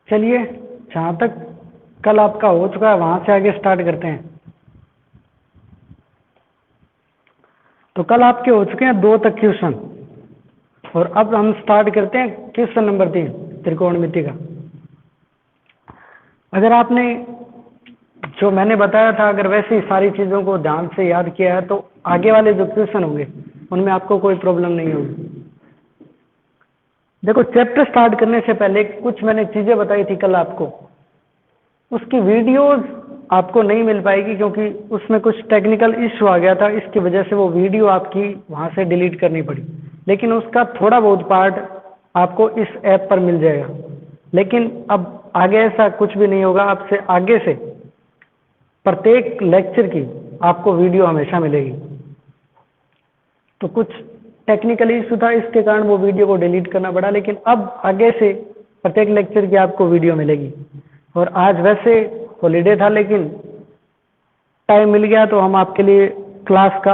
चलिए, जहाँ तक कल आपका हो चुका है वहाँ से आगे स्टार्ट करते हैं। तो कल आपके हो चुके हैं 2 तक क्वेश्चन, और अब हम स्टार्ट करते हैं क्वेश्चन नंबर 3 त्रिकोणमिति का। अगर आपने जो मैंने बताया था अगर वैसे ही सारी चीज़ों को ध्यान से याद किया है तो आगे वाले जो क्वेश्चन होंगे उनमें आपको कोई प्रॉब्लम नहीं होगी। देखो, चैप्टर स्टार्ट करने से पहले कुछ मैंने चीज़ें बताई थी कल आपको, उसकी वीडियोस आपको नहीं मिल पाएगी क्योंकि उसमें कुछ टेक्निकल इश्यू आ गया था, इसकी वजह से वो वीडियो आपकी वहाँ से डिलीट करनी पड़ी। लेकिन उसका थोड़ा बहुत पार्ट आपको इस ऐप पर मिल जाएगा। लेकिन अब आगे ऐसा कुछ भी नहीं होगा, आपसे आगे से प्रत्येक लेक्चर की आपको वीडियो हमेशा मिलेगी। तो कुछ टेक्निकल इशू था, इसके कारण वो वीडियो को डिलीट करना पड़ा, लेकिन अब आगे से प्रत्येक लेक्चर की आपको वीडियो मिलेगी। और आज वैसे हॉलीडे था लेकिन टाइम मिल गया तो हम आपके लिए क्लास को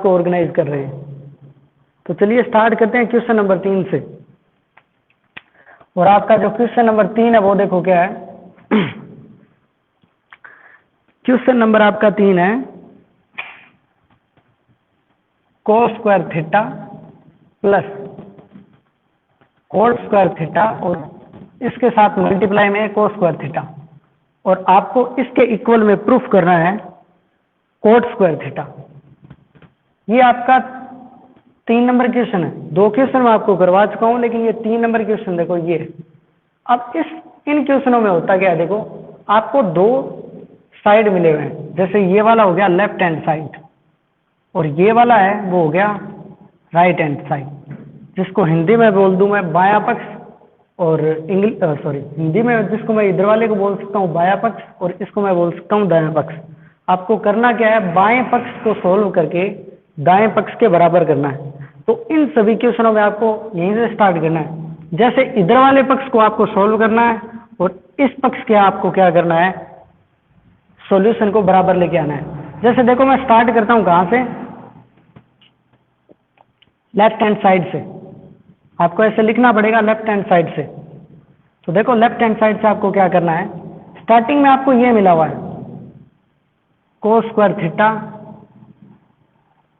ऑर्गेनाइज कर रहे हैं। तो चलिए स्टार्ट करते हैं क्वेश्चन नंबर 3 से। और आपका जो क्वेश्चन नंबर 3 है वो देखो क्या है। क्वेश्चन नंबर आपका 3 है cos square theta plus cot square theta और इसके साथ मल्टीप्लाई में cos स्क्वायर थीटा, और आपको इसके इक्वल में प्रूफ करना है cot स्क्वायर थीटा। ये आपका 3 नंबर क्वेश्चन है। 2 क्वेश्चन मैं आपको करवा चुका हूं, लेकिन ये 3 नंबर क्वेश्चन देखो ये। अब इन क्वेश्चनों में होता क्या है, देखो आपको 2 साइड मिले हुए हैं। जैसे ये वाला हो गया लेफ्ट हैंड साइड और ये वाला है वो हो गया राइट हैंड साइड, जिसको हिंदी में बोल दूं मैं बायां पक्ष, और हिंदी में जिसको मैं इधर वाले को बोल सकता हूँ बायां पक्ष और इसको मैं बोल सकता हूँ दायां पक्ष। आपको करना क्या है, बाएं पक्ष को सोल्व करके दाएं पक्ष के बराबर करना है। तो इन सभी क्वेश्चनों में आपको यहीं से स्टार्ट करना है। जैसे इधर वाले पक्ष को आपको सोल्व करना है और इस पक्ष के आपको क्या करना है, सॉल्यूशन को बराबर लेके आना है। जैसे देखो मैं स्टार्ट करता हूं कहां से, लेफ्ट हैंड साइड से। आपको ऐसे लिखना पड़ेगा लेफ्ट हैंड साइड से। तो देखो लेफ्ट हैंड साइड से आपको क्या करना है, स्टार्टिंग में आपको ये मिला हुआ है cos square theta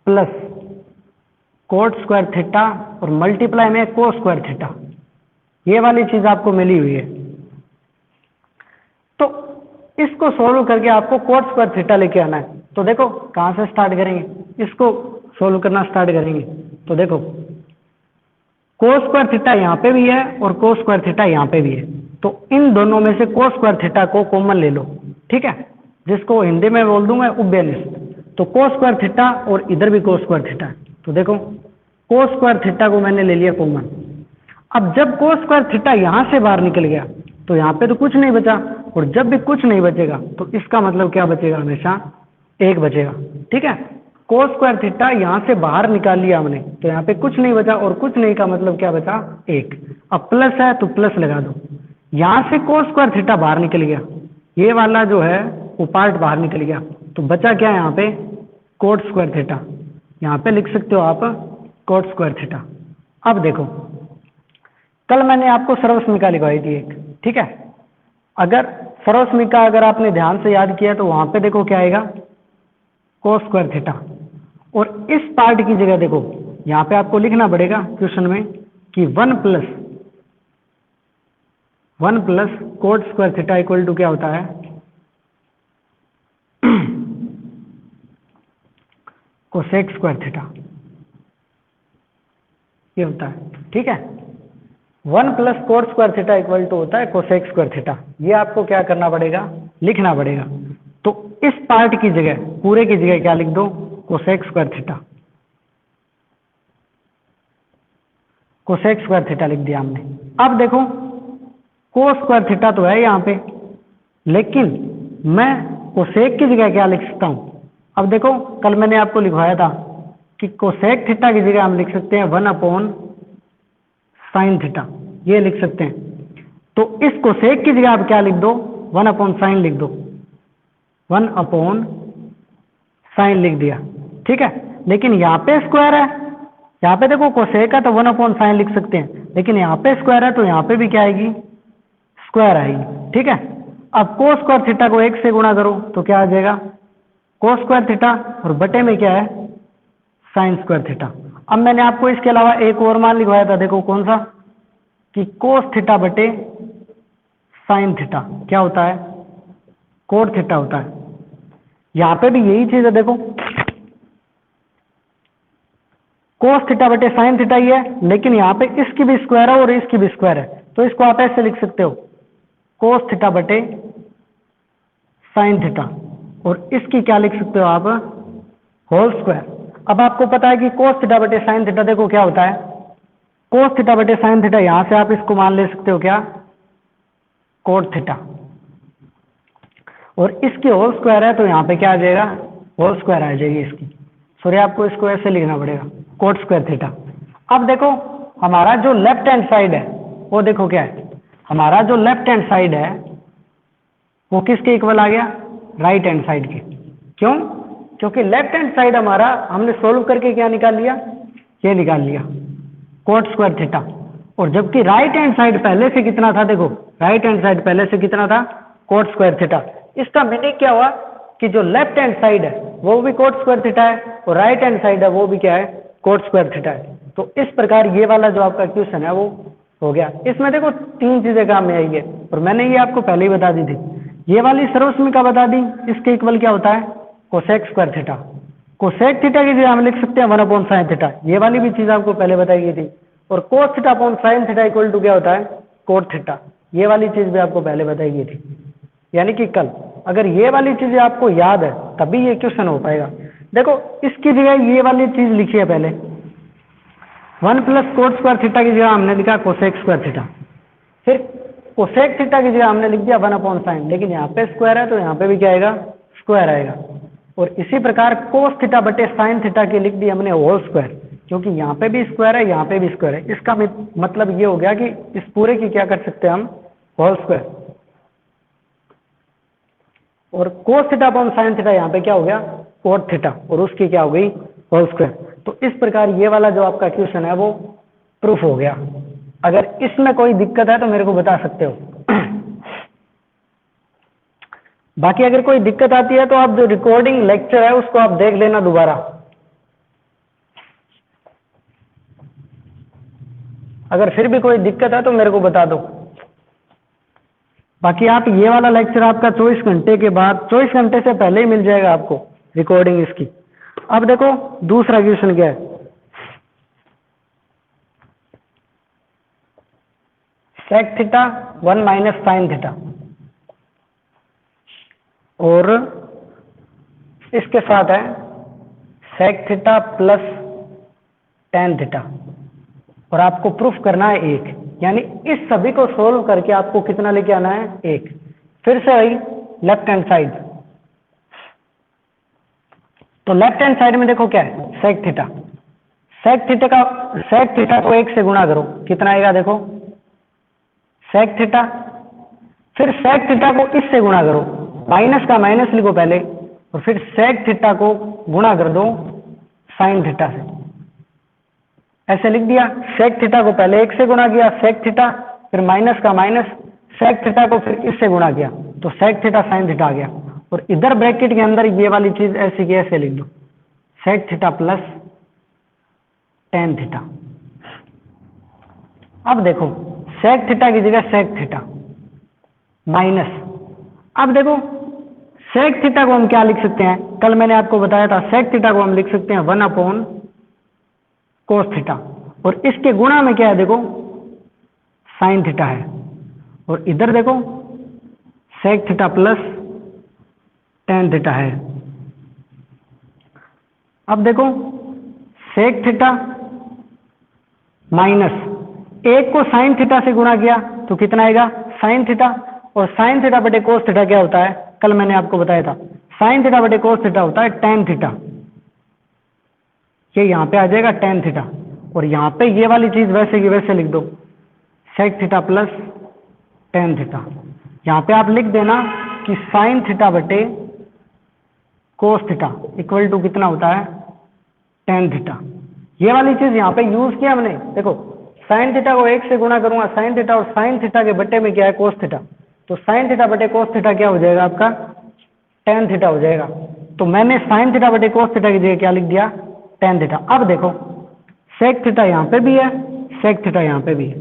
plus cot square theta और मल्टीप्लाई में cos स्क्वायर थीटा, ये वाली चीज आपको मिली हुई है। तो इसको सोल्व करके आपको cot स्क्वायर थीटा लेके आना है। तो देखो कहां से स्टार्ट करेंगे, इसको सोल्व करना स्टार्ट करेंगे। तो देखो cos स्क्वायर थीटा यहाँ पे भी है और cos स्क्वायर थीटा यहाँ पे भी है, तो इन दोनों में से cos स्क्वायर थीटा को कॉमन ले लो, ठीक है, जिसको हिंदी में बोल दूं मैं उभयनिष्ठ। तो cos स्क्वायर थीटा और इधर भी cos स्क्वायर थीटा है। तो देखो cos स्क्वायर थीटा को मैंने ले लिया कॉमन। अब जब cos स्क्वायर थीटा यहाँ से बाहर निकल गया तो यहाँ पे तो कुछ नहीं बचा, और जब भी कुछ नहीं बचेगा तो इसका मतलब क्या बचेगा, हमेशा 1 बचेगा, ठीक है। cos स्क्वायर थीटा यहाँ से बाहर निकाल लिया हमने, तो यहाँ पे कुछ नहीं बचा, और कुछ नहीं का मतलब क्या बचा, 1। अब प्लस है तो प्लस लगा दो। यहाँ से cos स्क्वायर थीटा बाहर निकल गया, ये वाला जो है वो पार्ट बाहर निकल गया, तो बचा क्या यहाँ पे, cot स्क्वायर थीटा। यहाँ पे लिख सकते हो आप cot स्क्वायर थीटा। अब देखो कल मैंने आपको सर्वसमीका लिखवाई थी एक, ठीक है। अगर सर्वसमीका अगर आपने ध्यान से याद किया तो वहां पे देखो क्या आएगा, cos स्क्वायर थीटा। और इस पार्ट की जगह देखो यहाँ पे आपको लिखना पड़ेगा क्वेश्चन में कि 1 प्लस cot square theta equal to क्या होता है, कोसेक स्क्वायर थीटा, ये होता है, ठीक है। 1 प्लस cot square theta equal to होता है कोसेक स्क्वायर थीटा। ये आपको क्या करना पड़ेगा, लिखना पड़ेगा। तो इस पार्ट की जगह, पूरे की जगह क्या लिख दो, cosec square theta. Cosec square theta लिख दिया हमने। अब देखो cos स्क्वायर थीटा तो है यहाँ पे, लेकिन मैं कोसेक की जगह क्या लिख सकता हूँ। अब देखो कल मैंने आपको लिखवाया था कि कोसेक थीटा की जगह हम लिख सकते हैं 1/sin थीटा, ये लिख सकते हैं। तो इस कोसेक की जगह आप क्या लिख दो, 1/sin लिख दो, 1/sin लिख दिया, ठीक है। लेकिन यहाँ पे स्क्वायर है यहाँ पे देखो कोसेक है तो 1/sin लिख सकते हैं, लेकिन यहाँ पे स्क्वायर है तो यहाँ पे भी क्या आएगी, स्क्वायर आएगी। ठीक है, अब कोस स्क्वायर थीटा को 1 से गुणा करो तो क्या आ जाएगा, कोस स्क्वायर थीटा, और बटे में क्या है, साइन स्क्वायर थीटा। अब मैंने आपको इसके अलावा एक और मान लिखवाया था, देखो कौन सा, कि कोस थीटा बटे साइन थीटा क्या होता है, कोट थीटा होता है। यहाँ पे भी यही चीज है, देखो कोस थीटा बटे साइन थीटा ही है, लेकिन यहाँ पे इसकी भी स्क्वायर है और इसकी भी स्क्वायर है, तो इसको आप ऐसे लिख सकते हो, कोस थीटा बटे साइन थीटा, और इसकी क्या लिख सकते हो आप, होल स्क्वायर। अब आपको पता है कि कोस थीटा बटे साइन थीटा देखो क्या होता है, कोस थीटा बटे साइन थीटा, यहां से आप इसको मान ले सकते हो क्या, कोट थीटा, और इसकी होल स्क्वायर है तो यहाँ पे क्या आ जाएगा, होल स्क्वायर आ जाएगी इसकी। सॉरी, आपको इसको ऐसे लिखना पड़ेगा, कोट स्क्वायर थीटा। अब देखो हमारा जो लेफ्ट हैंड साइड है वो देखो क्या है, हमारा जो लेफ्ट हैंड साइड है वो किसके इक्वल आ गया, राइट हैंड साइड के। क्यों, क्योंकि लेफ्ट हैंड साइड हमारा हमने सोल्व करके क्या निकाल लिया, ये निकाल लिया, कोट स्क्वायर थीटा, और जबकि राइट हैंड साइड पहले से कितना था, देखो राइट हैंड साइड पहले से कितना था, कोट स्क्वायर थीटा। इसका मीनिंग क्या हुआ कि जो लेफ्ट हैंड साइड है वो भी कोट स्क्वायर थीटा है और राइट हैंड साइड है वो भी क्या है, कोट स्क्वायर थीटा है। तो इस प्रकार ये वाला जो आपका क्वेश्चन है वो हो गया। इसमें देखो 3 चीजें काम में आई है, और मैंने ये आपको पहले ही बता दी थी। ये वाली सर्वसमीका बता दी, इसके इक्वल क्या होता है, cosec square theta. Cosec theta की जगह हम लिख सकते हैं 1/sin थीटा, ये वाली भी चीज आपको पहले बताई गई थी। और cos theta upon sine theta equal to क्या होता है, कोट थीटा, ये वाली चीज भी आपको पहले बताई गई थी। यानी कि कल अगर ये वाली चीजें आपको याद है तभी ये क्वेश्चन हो पाएगा। देखो इसकी जगह ये वाली चीज लिखी है पहले, 1 + कोट स्क्वायर थीटा की जगह हमने लिखा कोसेक स्क्वायर थीटा, फिर कोसेक थीटा की जगह हमने लिख दिया 1/sin, लेकिन यहाँ पे स्क्वायर है तो यहाँ पे भी क्या आएगा, स्क्वायर आएगा। और इसी प्रकार कोस थीटा बटे साइन थीटा की लिख दी हमने होल स्क्वायर, क्योंकि यहाँ पे भी स्क्वायर है यहाँ पे भी स्क्वायर है। इसका मतलब ये हो गया कि इस पूरे की क्या कर सकते हैं हम, होल स्क्वायर। और cos theta upon sine theta यहाँ पे क्या हो गया, कोट थीटा, और उसकी क्या हो गई, होल स्क्वायर। तो इस प्रकार ये वाला जो आपका क्वेश्चन है वो प्रूफ हो गया। अगर इसमें कोई दिक्कत है तो मेरे को बता सकते हो। बाकी अगर कोई दिक्कत आती है तो आप जो रिकॉर्डिंग लेक्चर है उसको आप देख लेना दोबारा। अगर फिर भी कोई दिक्कत है तो मेरे को बता दो। बाकी आप ये वाला लेक्चर आपका 24 घंटे के बाद, 24 घंटे से पहले ही मिल जाएगा आपको रिकॉर्डिंग इसकी। अब देखो दूसरा क्वेश्चन क्या है, सेक थीटा 1 - साइन थीटा, और इसके साथ है sec theta plus tan theta, और आपको प्रूफ करना है 1, यानी इस सभी को सोल्व करके आपको कितना लेके आना है, 1। फिर से वही लेफ्ट हैंड साइड, तो लेफ्ट हैंड साइड में देखो क्या है, सेक थीटा, सेक थीटा को 1 से गुणा करो, कितना आएगा, देखो सेक थीटा, फिर सेक थीटा को इससे गुणा करो, माइनस का माइनस लिखो पहले, और फिर सेक थीटा को गुणा कर दो साइन थीटा से, ऐसे लिख दिया। सेक थीटा को पहले 1 से गुणा किया, सेक थीटा, फिर माइनस का माइनस, सेक थीटा को फिर इससे गुणा किया, तो सेक थीटा साइन थीटा आ गया। और इधर ब्रैकेट के अंदर ये वाली चीज ऐसी की ऐसे लिख दो, sec theta plus tan theta. अब देखो सेक थीटा की जगह सेक थीटा माइनस, अब देखो सेक थीटा को हम क्या लिख सकते हैं, कल मैंने आपको बताया था सेक थीटा को हम लिख सकते हैं 1 कोस थीटा, और इसके गुणा में क्या है, देखो साइन थीटा है, और इधर देखो sec theta plus tan theta है। अब देखो सेक थीटा माइनस 1 को साइन थीटा से गुणा किया तो कितना आएगा, साइन थीटा, और साइन थीटा बटे कोस थीटा क्या होता है, कल मैंने आपको बताया था, साइन थीटा बटे कोस थीटा होता है टेन थीटा, ये यहाँ पे आ जाएगा टेन थीटा, और यहाँ पे ये वाली चीज वैसे की वैसे लिख दो, sec theta plus tan theta. यहाँ पे आप लिख देना कि साइन थीटा बटे कोस थीटा इक्वल टू कितना होता है, टेन थीटा। ये वाली चीज यहाँ पे यूज किया हमने। देखो साइन थीटा को 1 से गुणा करूंगा साइन थीटा, और साइन थीटा के बट्टे में क्या है कोस थीटा, तो साइन थीटा बटे कोस थीटा क्या हो जाएगा आपका टेन थीटा हो जाएगा। तो मैंने साइन थीटा बटे कोस थीटा की जगह क्या लिख दिया टेन थीटा। अब देखो सेक थीटा यहाँ पे भी है, सेक थीटा यहाँ पे भी है,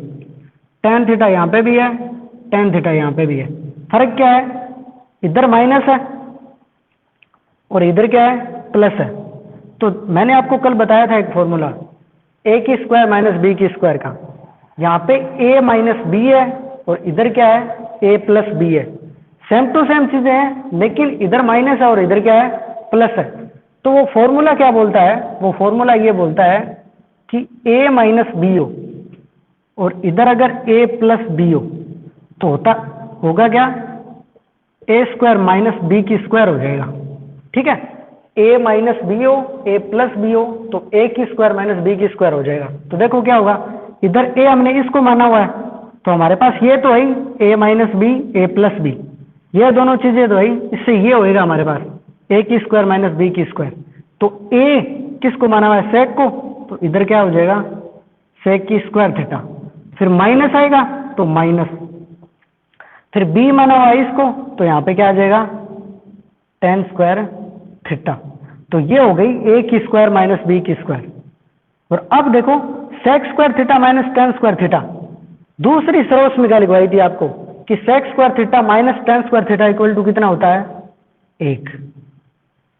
टेन थीटा यहाँ पे भी है, टेन थीटा यहाँ पे भी है। फर्क क्या है, इधर माइनस है और इधर क्या है प्लस है। तो मैंने आपको कल बताया था एक फॉर्मूला ए की स्क्वायर माइनस बी की स्क्वायर का, यहाँ पे ए माइनस बी है और इधर क्या है ए प्लस बी है। सेम टू सेम चीजें हैं, लेकिन इधर माइनस है और इधर क्या है प्लस है। तो वो फॉर्मूला क्या बोलता है, वो फॉर्मूला ये बोलता है कि ए माइनस बी हो और इधर अगर ए प्लस बी हो तो होगा क्या ए स्क्वायर माइनस बी की स्क्वायर हो जाएगा। ठीक है, ए माइनस बी हो ए प्लस बी हो तो ए की स्क्वायर माइनस बी की स्क्वायर हो जाएगा। तो देखो क्या होगा, इधर ए हमने इसको माना हुआ है तो हमारे पास ये तो है ए माइनस बी ए प्लस बी, ये दोनों चीजें तो है, इससे ये होएगा हमारे पास ए की स्क्वायर माइनस बी की स्क्वायर। तो ए किसको माना हुआ है सेक को, तो इधर क्या हो जाएगा सेक की स्क्वायर थीटा, फिर माइनस आएगा तो माइनस, फिर बी माना हुआ है इसको तो यहाँ पे क्या आ जाएगा टेन स्क्वायर थीटा। तो ये हो गई ए की स्क्वायर माइनस बी की स्क्वायर। और अब देखो sec square theta minus tan square theta, दूसरी सर्वसमीका लिखवाई थी आपको कि sec square theta minus tan square theta equal to कितना होता है एक।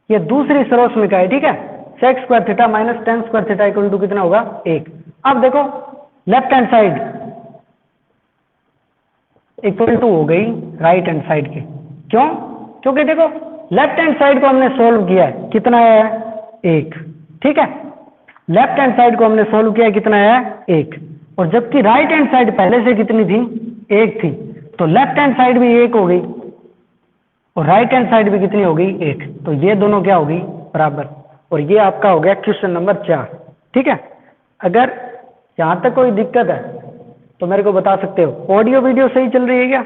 ये दूसरी सर्वसमीका है। ठीक है, sec square theta minus tan square theta equal to कितना होगा एक। अब देखो left hand side equal to हो गई राइट हैंड साइड के। क्यों, क्योंकि देखो लेफ्ट हैंड साइड को हमने सोल्व किया है, कितना है एक। ठीक है, लेफ्ट हैंड साइड को हमने सोल्व किया है, कितना है एक, और जबकि राइट हैंड साइड पहले से कितनी थी एक थी, तो लेफ्ट हैंड साइड भी एक हो गई और राइट हैंड साइड भी कितनी हो गई एक। तो ये दोनों क्या हो गई बराबर, और ये आपका हो गया क्वेश्चन नंबर 4। ठीक है, अगर यहाँ तक कोई दिक्कत है तो मेरे को बता सकते हो। ऑडियो वीडियो सही चल रही है क्या,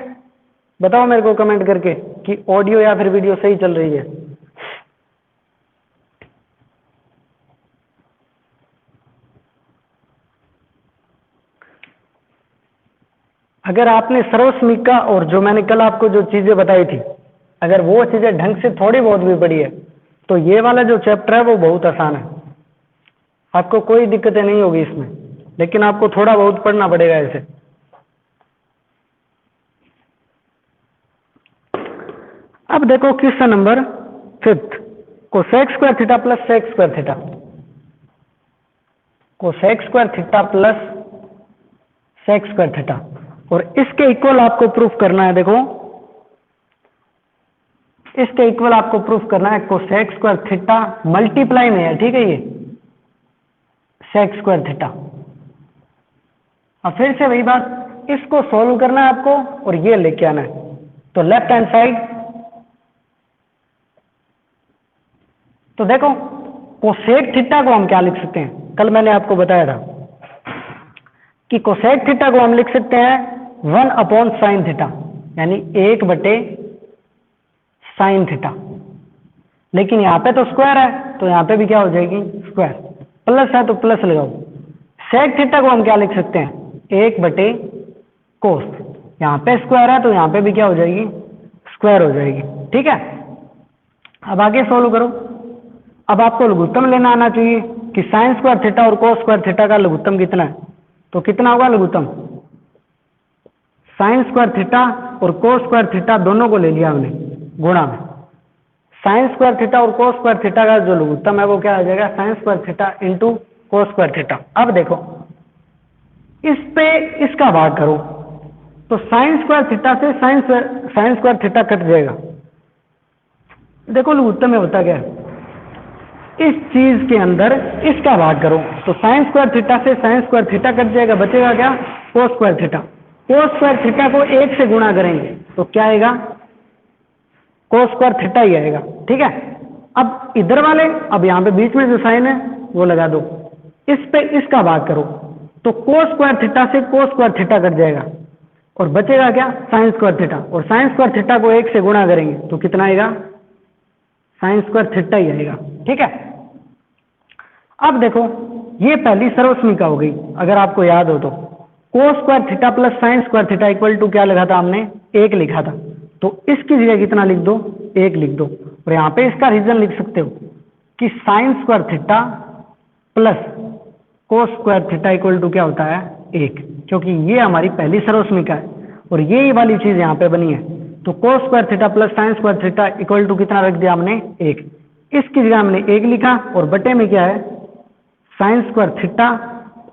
बताओ मेरे को कमेंट करके कि ऑडियो या फिर वीडियो सही चल रही है। अगर आपने सर्वसमीका और जो मैंने कल आपको जो चीजें बताई थी, अगर वो चीजें ढंग से थोड़ी बहुत भी पढ़ी है तो ये वाला जो चैप्टर है वो बहुत आसान है, आपको कोई दिक्कतें नहीं होगी इसमें, लेकिन आपको थोड़ा बहुत पढ़ना पड़ेगा इसे। अब देखो question number 5, cosec square theta plus sec square theta, cosec square theta plus sec square theta, और इसके इक्वल आपको प्रूफ करना है। देखो इसके इक्वल आपको प्रूफ करना है कोसेक स्क्वायर थीटा मल्टीप्लाई में है। ठीक है, ये सेक स्क्वायर थीटा। अब फिर से वही बात, इसको सॉल्व करना है आपको और ये लेके आना है। तो लेफ्ट हैंड साइड, तो देखो कोसेक थीटा को हम क्या लिख सकते हैं, कल मैंने आपको बताया था कि कोसेक थीटा को हम लिख सकते हैं 1 अपॉन साइन थीटा, यानी 1 बटे साइन थीटा। लेकिन यहाँ पे तो स्क्वायर है तो यहाँ पे भी क्या हो जाएगी स्क्वायर, प्लस है तो प्लस लगाओ। सेक थीटा को हम क्या लिख सकते हैं 1 बटे कोस, यहाँ पे स्क्वायर है तो यहाँ पे भी क्या हो जाएगी स्क्वायर हो जाएगी। ठीक है, अब आगे सोल्व करो। अब आपको लघुत्तम लेना आना चाहिए कि साइन स्क्वायर थीटा और कोस स्क्वायर थीटा का लघुत्तम कितना है, तो कितना होगा लघुत्तम, साइन स्क्वायर थीटा और कोस स्क्वायर थीटा दोनों को ले लिया हमने गुणा में, साइन स्क्वायर थीटा और कोस स्क्वायर थीटा का जो लघुत्तम है वो क्या आ जाएगा sign square theta into cos square theta. अब देखो इस पे इसका भाग करो तो साइन स्क्वायर थीटा से साइन स्क्वायर थीटा कट जाएगा। देखो लघुत्तम में होता क्या है, इस चीज के अंदर इसका भाग करो तो साइन स्क्वायर थीटा से साइन स्क्वायर थीटा कट जाएगा, बचेगा क्या कोस स्क्वायर थीटा। कोस स्क्वायर थीटा को 1 से गुणा करेंगे तो क्या आएगा कोस स्क्वायर थीटा ही आएगा। ठीक है, अब इधर वाले, अब यहाँ पे बीच में जो साइन है वो लगा दो, इस पे इसका भाग करो तो कोस स्क्वायर थीटा से कोस स्क्वायर थीटा कट जाएगा और बचेगा क्या साइन स्क्वायर थीटा, और साइन स्क्वायर थीटा को 1 से गुणा करेंगे तो कितना आएगा साइन स्क्वायर थीटा ही आएगा। ठीक है, अब देखो ये पहली सर्वसमीका हो गई, अगर आपको याद हो तो cos square theta plus sine square theta equal to क्या लिखा था हमने, 1 लिखा था। तो इसकी जगह कितना लिख दो, 1 लिख दो। और यहाँ पे इसका रीजन लिख सकते हो कि sine square theta plus cos square theta equal to क्या होता है, 1, क्योंकि ये हमारी पहली सर्वसमीका है और ये वाली चीज यहाँ पे बनी है। तो cos square theta plus sine square theta equal to कितना रख दिया हमने, 1। इसकी जगह हमने 1 लिखा और बटे में क्या है, साइन स्क्वायर थीटा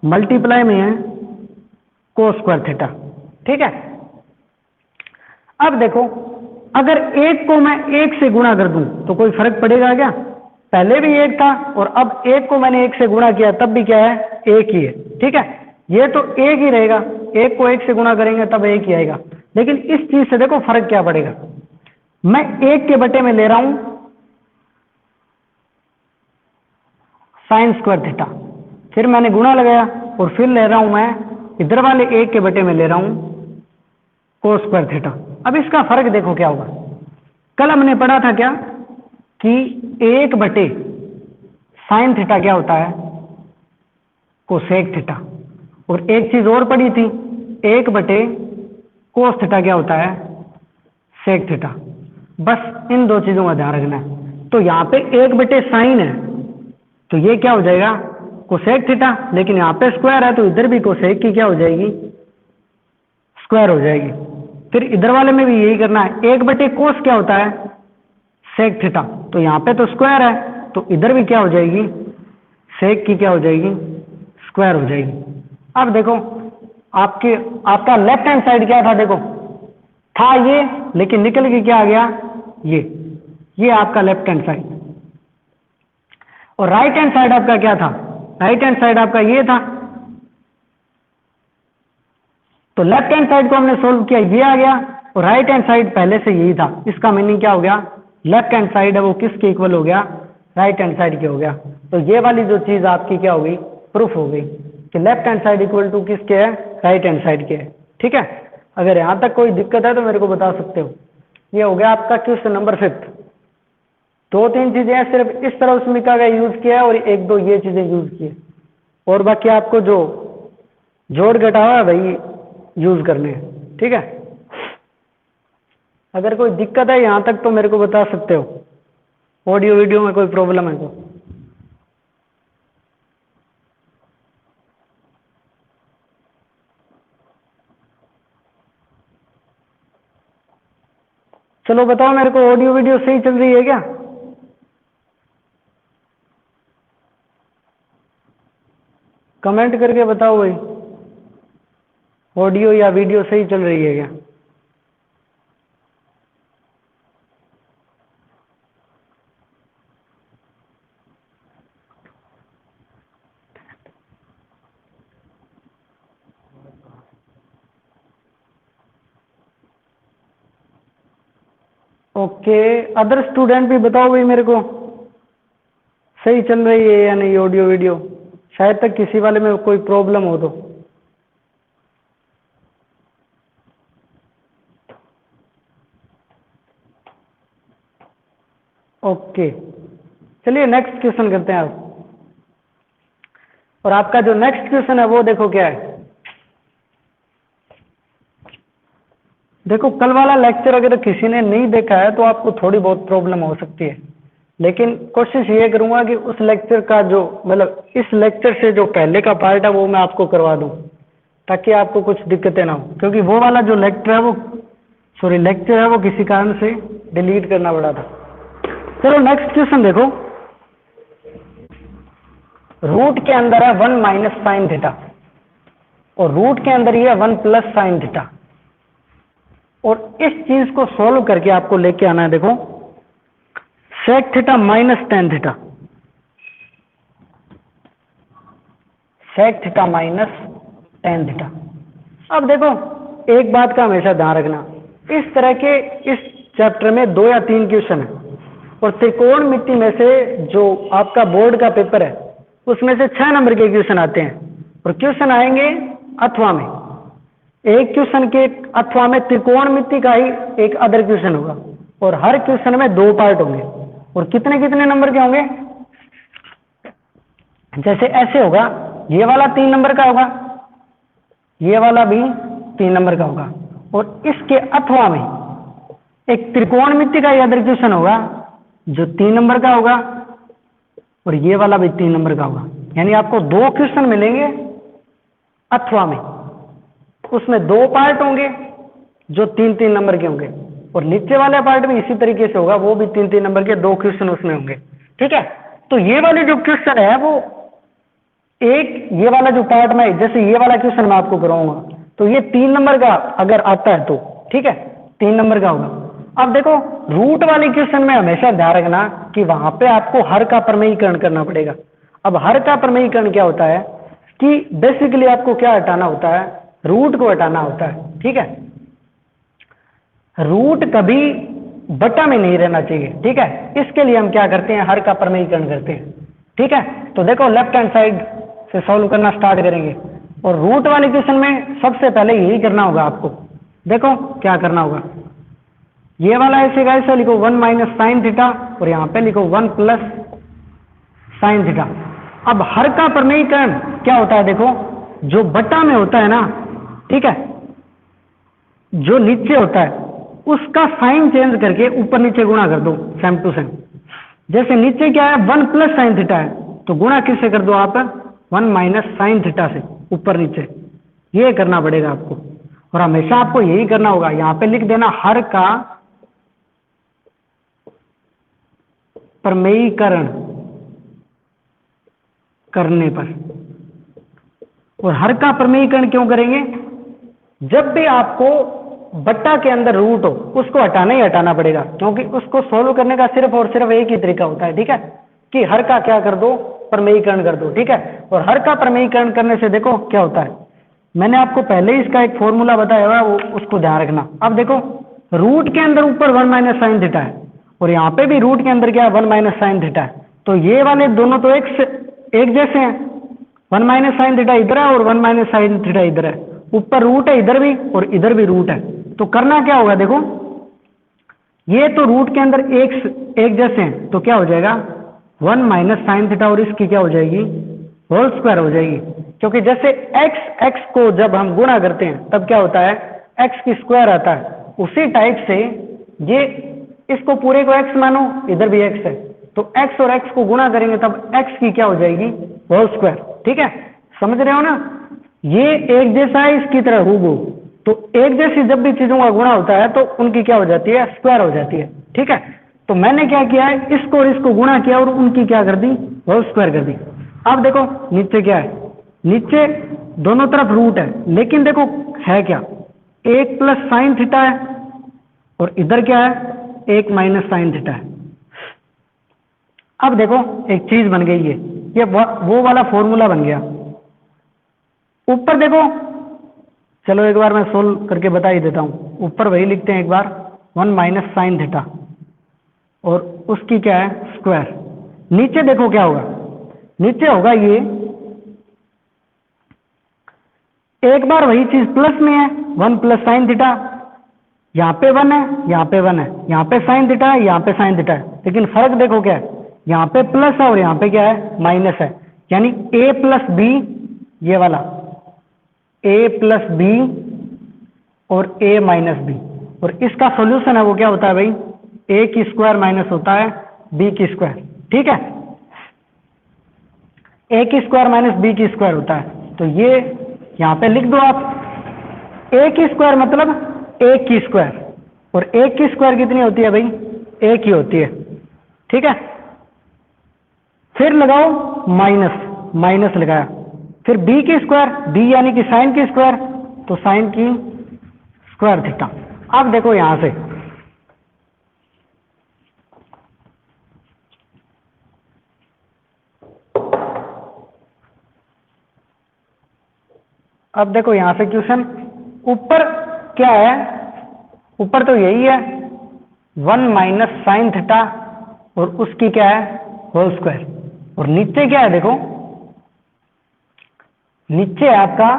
मल्टीप्लाई में है कोस स्क्वायर थीटा। ठीक है, अब देखो अगर 1 को मैं 1 से गुणा कर दूं तो कोई फर्क पड़ेगा क्या, पहले भी 1 था और अब 1 को मैंने 1 से गुणा किया तब भी क्या है, 1 ही है। ठीक है, ये तो 1 ही रहेगा, 1 को 1 से गुणा करेंगे तब 1 ही आएगा। लेकिन इस चीज से देखो फर्क क्या पड़ेगा, मैं 1 के बटे में ले रहा हूं साइन स्क्वायर थीटा, फिर मैंने गुणा लगाया और फिर ले रहा हूं मैं इधर वाले 1 के बटे में ले रहा हूं कोस स्क्वायर थीटा। अब इसका फर्क देखो क्या होगा, कल हमने पढ़ा था क्या कि 1 बटे साइन थीटा क्या होता है, कोसेक थीटा। और एक चीज और पढ़ी थी, 1 बटे कोस थीटा क्या होता है, सेक थीटा। बस इन 2 चीजों का ध्यान रखना है। तो यहाँ पे 1 बटे साइन है तो ये क्या हो जाएगा, कोसेक थीटा, लेकिन यहाँ पे स्क्वायर है तो इधर भी कोसेक की क्या हो जाएगी, स्क्वायर हो जाएगी। फिर इधर वाले में भी यही करना है, 1 बटे कोस क्या होता है, सेक थीटा, तो यहाँ पे तो स्क्वायर है तो इधर भी क्या हो जाएगी, सेक की क्या हो जाएगी, स्क्वायर हो जाएगी। अब देखो आपका लेफ्ट हैंड साइड क्या था, देखो था ये, लेकिन निकल के क्या आ गया, ये आपका लेफ्ट हैंड साइड। और राइट हैंड साइड आपका क्या था, राइट हैंड साइड आपका ये था। तो लेफ्ट हैंड साइड को हमने सोल्व किया, ये आ गया, और राइट हैंड साइड पहले से यही था। इसका मीनिंग क्या हो गया, लेफ्ट हैंड साइड है वो किसके इक्वल हो गया, राइट हैंड साइड के हो गया। तो ये वाली जो चीज आपकी क्या हो गई, प्रूफ हो गई कि left hand side equal to किसके है, राइट हैंड साइड के है। ठीक है, अगर यहां तक कोई दिक्कत है तो मेरे को बता सकते हो। ये हो गया आपका क्वेश्चन नंबर 5। 2-3 चीजें हैं, सिर्फ इस तरह समीकरण का यूज किया है और 1-2 ये चीजें यूज की है, और बाकी आपको जो जोड़ घटाव है वही यूज करने हैं। ठीक है, अगर कोई दिक्कत है यहां तक तो मेरे को बता सकते हो, ऑडियो वीडियो में कोई प्रॉब्लम है तो। चलो बताओ मेरे को, ऑडियो वीडियो सही चल रही है क्या, कमेंट करके बताओ भाई, ऑडियो या वीडियो सही चल रही है क्या। ओके, अदर स्टूडेंट भी बताओ भाई मेरे को, सही चल रही है या नहीं ऑडियो वीडियो, शायद तक किसी वाले में कोई प्रॉब्लम हो तो। ओके, चलिए नेक्स्ट क्वेश्चन करते हैं आप। और आपका जो नेक्स्ट क्वेश्चन है वो देखो क्या है। देखो कल वाला लेक्चर अगर किसी ने नहीं देखा है तो आपको थोड़ी बहुत प्रॉब्लम हो सकती है, लेकिन कोशिश ये करूंगा कि उस लेक्चर का जो मतलब इस लेक्चर से जो पहले का पार्ट है वो मैं आपको करवा दूं, ताकि आपको कुछ दिक्कतें ना हो, क्योंकि वो वाला जो लेक्चर है वो किसी कारण से डिलीट करना पड़ा था। चलो नेक्स्ट क्वेश्चन देखो, रूट के अंदर है 1 माइनस साइन थीटा और रूट के अंदर ये है 1 प्लस साइन थीटा, और इस चीज को सॉल्व करके आपको लेके आना है। देखो sec theta minus tan theta, sec theta minus tan theta. अब देखो एक बात का हमेशा ध्यान रखना, इस तरह के इस चैप्टर में 2 या 3 क्वेश्चन है, और त्रिकोणमिति में से जो आपका बोर्ड का पेपर है उसमें से 6 नंबर के क्वेश्चन आते हैं, और क्वेश्चन आएंगे अथवा में। एक क्वेश्चन के अथवा में त्रिकोणमिति का ही एक अदर क्वेश्चन होगा, और हर क्वेश्चन में 2 पार्ट होंगे, और कितने कितने नंबर के होंगे, जैसे ऐसे होगा, ये वाला 3 नंबर का होगा, ये वाला भी 3 नंबर का होगा, और इसके अथवा में एक त्रिकोणमिति का याद क्वेश्चन होगा जो 3 नंबर का होगा, और ये वाला भी 3 नंबर का होगा। यानी आपको 2 क्वेश्चन मिलेंगे अथवा में, उसमें 2 पार्ट होंगे जो 3-3 नंबर के होंगे, और नीचे वाले पार्ट भी इसी तरीके से होगा, वो भी 3-3 नंबर के 2 क्वेश्चन उसमें होंगे। ठीक है, तो ये वाले जो क्वेश्चन है वो एक, ये वाला जो पार्ट में जैसे ये वाला क्वेश्चन मैं आपको कराऊंगा तो ये 3 नंबर का अगर आता है तो, ठीक है, 3 नंबर का होगा। अब देखो रूट वाले क्वेश्चन में हमेशा ध्यान रखना कि वहां पे आपको हर का प्रमेयीकरण करना पड़ेगा। अब हर का प्रमेयीकरण क्या होता है कि बेसिकली आपको क्या हटाना होता है, रूट को हटाना होता है। ठीक है, रूट कभी बटा में नहीं रहना चाहिए। ठीक है, इसके लिए हम क्या करते हैं, हर का प्रमेयीकरण करते हैं। ठीक है, तो देखो लेफ्ट हैंड साइड से सॉल्व करना स्टार्ट करेंगे, और रूट वाले क्वेश्चन में सबसे पहले यही करना होगा आपको। देखो क्या करना होगा, ये वाला ऐसे का ऐसे लिखो 1 माइनस साइन थीटा, और यहां पे लिखो 1 प्लस साइन थीटा। अब हर का प्रमेयीकरण क्या होता है, देखो जो बटा में होता है ना, ठीक है, जो नीचे होता है उसका साइन चेंज करके ऊपर नीचे गुणा कर दो सेम टू सेम। जैसे नीचे क्या है 1 प्लस साइन थीटा है, तो गुणा किससे कर दो आप, 1 माइनस साइन थीटा से, ऊपर नीचे ये करना पड़ेगा आपको। और हमेशा आपको यही करना होगा, यहां पे लिख देना हर का प्रमेयीकरण करने पर। और हर का प्रमेयीकरण क्यों करेंगे, जब भी आपको बट्टा के अंदर रूट हो उसको हटाना ही हटाना पड़ेगा, क्योंकि उसको सोल्व करने का सिर्फ और सिर्फ एक ही तरीका होता है। ठीक है, कि हर का क्या कर दो, प्रमेयीकरण कर दो। ठीक है, और हर का प्रमेयीकरण करने से देखो क्या होता है, मैंने आपको पहले ही इसका एक फॉर्मूला बताया हुआ है, वो उसको ध्यान रखना। अब देखो रूट के अंदर ऊपर 1 माइनस साइन थीटा है, और यहाँ पे भी रूट के अंदर क्या है 1 माइनस साइन थीटा है, तो ये वाले दोनों तो एक जैसे हैं। 1 माइनस साइन थीटा इधर है और 1 माइनस साइन थीटा इधर है, ऊपर रूट है इधर भी और इधर भी रूट है। तो करना क्या होगा, देखो ये तो रूट के अंदर एक जैसे हैं, तो क्या हो जाएगा 1 माइनस साइन थीटा, और इसकी क्या हो जाएगी, होल स्क्वायर हो जाएगी। क्योंकि जैसे x को जब हम गुणा करते हैं तब क्या होता है, x की स्क्वायर आता है, उसी टाइप से ये इसको पूरे को x मानो, इधर भी x है, तो x और x को गुणा करेंगे तब x की क्या हो जाएगी, होल स्क्वायर। ठीक है, समझ रहे हो ना, ये एक जैसा है इसकी तरह हूबहू, तो एक जैसी जब भी चीजों का गुणा होता है तो उनकी क्या हो जाती है, स्क्वायर हो जाती है। ठीक है, तो मैंने क्या किया है, इसको और इसको गुणा किया और उनकी क्या कर दी, होल स्क्वायर कर दी। अब देखो नीचे क्या है, नीचे दोनों तरफ रूट है, लेकिन देखो है क्या, 1 प्लस साइन थीटा है, और इधर क्या है 1 माइनस साइन थीटा है। अब देखो एक चीज बन गई है, ये वो वाला फॉर्मूला बन गया। ऊपर देखो, चलो एक बार मैं सोल्व करके बता ही देता हूं। ऊपर वही लिखते हैं एक बार, 1 माइनस साइन थीटा, और उसकी क्या है, स्क्वायर। नीचे देखो क्या होगा, नीचे होगा ये एक बार वही चीज प्लस में है, 1 प्लस साइन थीटा, यहाँ पे 1 है, यहाँ पे 1 है, यहाँ पे साइन थीटा है, यहाँ पे साइन थीटा है, लेकिन फर्क देखो क्या है, यहाँ पे प्लस है और यहाँ पे क्या है, माइनस है। यानी a प्लस बी, ये वाला a प्लस बी और a माइनस बी, और इसका सॉल्यूशन है वो क्या होता है भाई, a की स्क्वायर माइनस होता है b की स्क्वायर। ठीक है, a की स्क्वायर माइनस b की स्क्वायर होता है, तो ये यहाँ पे लिख दो आप, a की स्क्वायर मतलब a की स्क्वायर, और a की स्क्वायर कितनी होती है भाई, एक ही होती है। ठीक है, फिर लगाओ माइनस, माइनस लगाया, फिर b की स्क्वायर, b यानी कि साइन की स्क्वायर, तो साइन की स्क्वायर थीटा। अब देखो यहां से अब देखो यहां से क्वेश्चन, ऊपर क्या है, ऊपर तो यही है 1 माइनस साइन थीटा और उसकी क्या है, होल स्क्वायर, और नीचे क्या है, देखो नीचे है आपका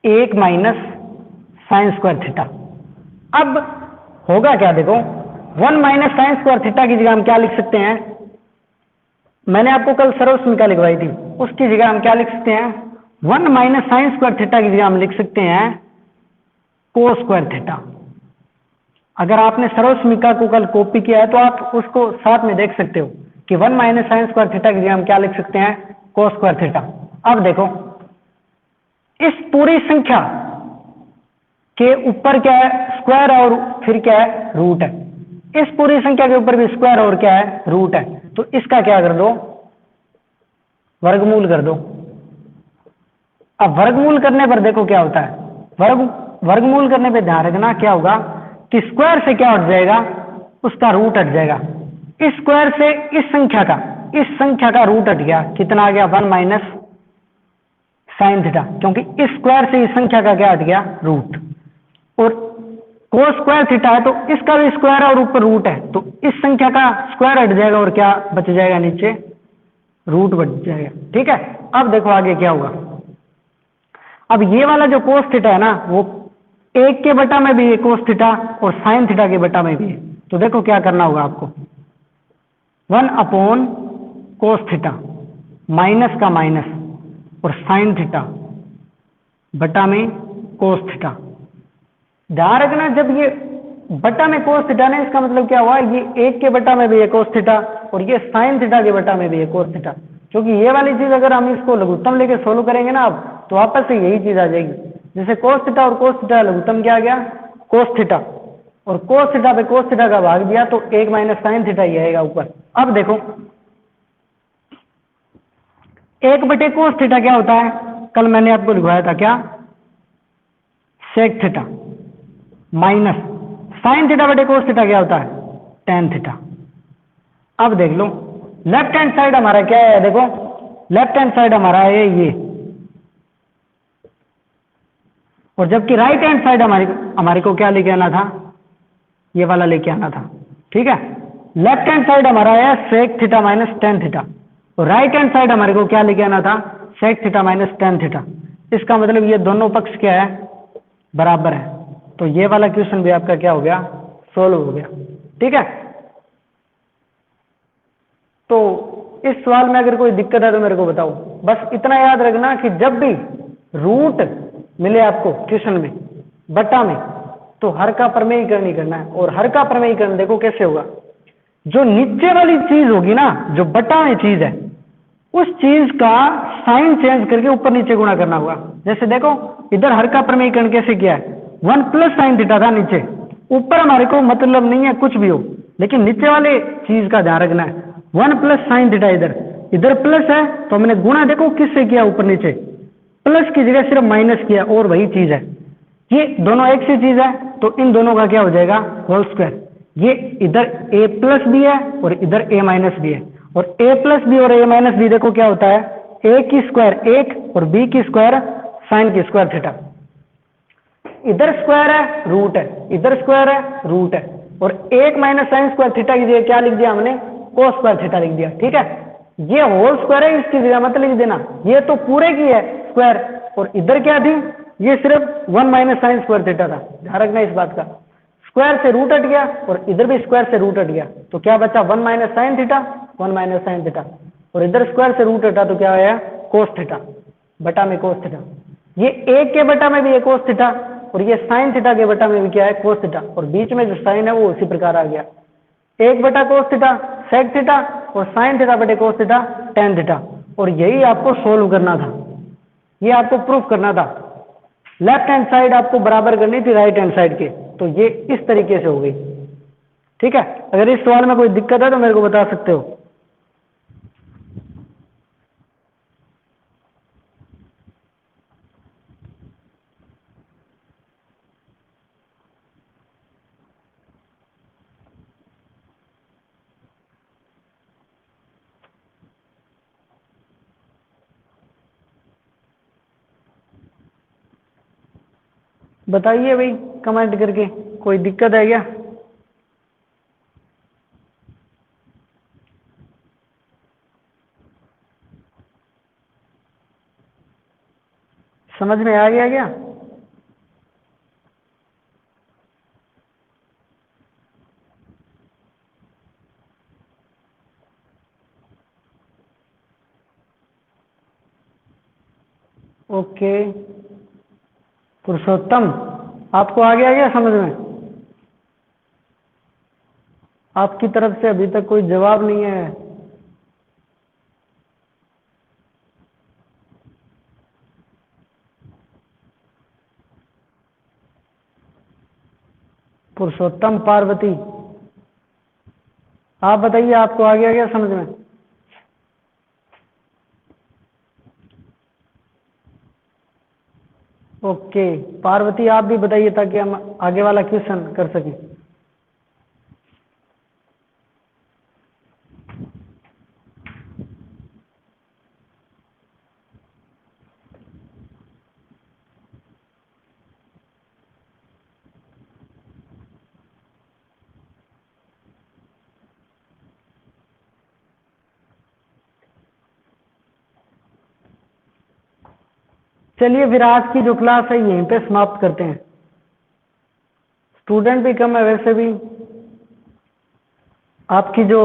1 माइनस साइन स्क्वायर थीटा। अब होगा क्या, देखो 1 माइनस साइन स्क्वायर थीटा की जगह हम क्या लिख सकते हैं, मैंने आपको कल सर्वसमीका लिखवाई थी, उसकी जगह हम क्या लिख सकते हैं, 1 माइनस साइन स्क्वायर थीटा की जगह हम लिख सकते हैं कोस स्क्वायर थीटा। अगर आपने सर्वसमीका को कल कॉपी किया है तो आप उसको साथ में देख सकते हो कि 1 माइनस साइन स्क्वायर थीटा की जगह हम क्या लिख सकते हैं, कोस स्क्वायर थीटा। अब देखो इस पूरी संख्या के ऊपर क्या है, स्क्वायर, और फिर क्या है, रूट है। इस पूरी संख्या के ऊपर भी स्क्वायर और क्या है, रूट है। तो इसका क्या कर दो, वर्गमूल कर दो। अब वर्गमूल करने पर देखो क्या होता है, वर्गमूल करने पे ध्यान रखना क्या होगा कि स्क्वायर से क्या हट जाएगा, उसका रूट हट जाएगा। इस स्क्वायर से इस संख्या का रूट हट गया, कितना आ गया, 1 माइनस साइन थीटा, क्योंकि इस स्क्वायर से इस संख्या का क्या हट गया, रूट। और कोस स्क्वायर थीटा है तो इसका भी स्क्वायर और ऊपर रूट है, तो इस संख्या का स्क्वायर हट जाएगा और क्या बच जाएगा, नीचे रूट बच जाएगा। ठीक है, अब देखो आगे क्या होगा। अब ये वाला जो कोस थीटा है ना, वो 1 के बटा में भी है कोस थीटा और साइन थीटा के बटा में भी है। तो देखो क्या करना होगा आपको, 1 अपॉन कोस थीटा माइनस का माइनस और साइन थीटा बटा में कोस थीटा। ध्यान रखना जब ये बटा में कोस थीटा ने, इसका मतलब क्या हुआ, ये 1 के बटा में भी है कोस थीटा और ये साइन थीटा के बटा में भी है कोस थीटा। क्योंकि ये वाली चीज अगर हम इसको लघुत्तम लेके सोल्व करेंगे ना अब, तो वापस से यही चीज आ जाएगी। जैसे कोस थीटा और कोस थीटा लघुत्तम क्या आ गया, कोस थीटा, और कोस थीटा पे कोस थीटा का भाग दिया तो 1 माइनस साइन थीटा ही आएगा ऊपर। अब देखो 1 बटे कोस थीटा क्या होता है, कल मैंने आपको लिखवाया था क्या, sec theta, minus sine theta बटे कोस थीटा क्या होता है, टेन थीटा। अब देख लो लेफ्ट हैंड साइड हमारा क्या है, देखो लेफ्ट हैंड साइड हमारा है ये, और जबकि राइट हैंड साइड हमारे को क्या लेके आना था, ये वाला लेके आना था। ठीक है, लेफ्ट हैंड साइड हमारा है sec theta minus tan theta, और राइट हैंड साइड हमारे को क्या लेके आना था, sec theta minus tan theta. इसका मतलब ये दोनों पक्ष क्या है, बराबर है। तो ये वाला क्वेश्चन भी आपका क्या हो गया, सोल्व हो गया। ठीक है, तो इस सवाल में अगर कोई दिक्कत है तो मेरे को बताओ। बस इतना याद रखना कि जब भी रूट मिले आपको क्वेश्चन में बटा में, तो हर का प्रमेयीकरण ही करना है। और हर का प्रमेयीकरण देखो कैसे होगा, जो नीचे वाली चीज होगी ना, जो बटा में चीज है, उस चीज का साइन चेंज करके ऊपर नीचे गुणा करना होगा। जैसे देखो इधर हर का प्रमेयीकरण कैसे किया है, 1 प्लस साइन थीटा था नीचे, ऊपर हमारे को मतलब नहीं है कुछ भी हो, लेकिन नीचे वाले चीज का ध्यान रखना है। 1 प्लस साइन थीटा, इधर इधर प्लस है तो हमने गुणा देखो किससे किया, ऊपर नीचे, प्लस की जगह सिर्फ माइनस किया और वही चीज है। ये दोनों एक सी चीज है तो इन दोनों का क्या हो जाएगा, होल स्क्वायर। ये इधर a प्लस भी है और इधर a माइनस भी है, और a प्लस भी और a माइनस भी देखो क्या होता है, a की स्क्वायर 1 और b की स्क्वायर साइन की स्क्वायर थीटा। इधर स्क्वायर है रूट है, इधर स्क्वायर है रूट है, और 1 माइनस साइन स्क्वायर थीटा की जगह क्या लिख दिया हमने, कोस स्क्वायर थीटा लिख दिया। ठीक है, ये होल स्क्वायर है, इसकी जगह मत लिख देना, ये तो पूरे की है स्क्वायर, और इधर क्या थी, ये सिर्फ 1 माइनस साइन स्क्वायर थीटा था। ध्यान रखना इस बात का, स्क्वायर से रूट हट गया और इधर भी स्क्वायर से रूट हट गया, तो क्या बचा, 1 minus sine theta, 1 minus sine theta, और इधर स्क्वायर से रूट हटा तो क्या आया, कोस थीटा बटा में कोस थीटा। ये 1 के बटा में भी है कोस थीटा, और ये साइन थीटा के बटा में भी क्या है, कोस थीटा, और बीच में जो साइन है वो उसी प्रकार आ गया, 1 बटा कोस थीटा सेक थीटा और साइन थीटा बटे कोस थीटा टेन थीटा। और यही आपको सोल्व करना था, ये आपको प्रूफ करना था। लेफ्ट हैंड साइड आपको बराबर करनी थी राइट हैंड साइड के, तो ये इस तरीके से हो गई। ठीक है, अगर इस सवाल में कोई दिक्कत है तो मेरे को बता सकते हो। बताइए भाई कमेंट करके, कोई दिक्कत है क्या। समझ में आ गया क्या। ओके पुरुषोत्तम, आपको आ गया समझ में? आपकी तरफ से अभी तक कोई जवाब नहीं है। पुरुषोत्तम पार्वती, आप बताइए आपको आ गया क्या समझ में? ओके पार्वती, आप भी बताइए ताकि हम आगे वाला क्वेश्चन कर सकें। चलिए फिर आज की जो क्लास है यहीं पे समाप्त करते हैं। स्टूडेंट भी कम है वैसे भी। आपकी जो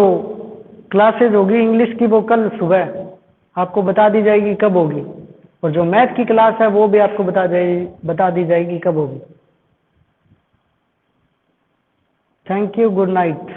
क्लासेज होगी इंग्लिश की वो कल सुबह आपको बता दी जाएगी कब होगी, और जो मैथ की क्लास है वो भी आपको बता दी जाएगी कब होगी। Thank you, good night.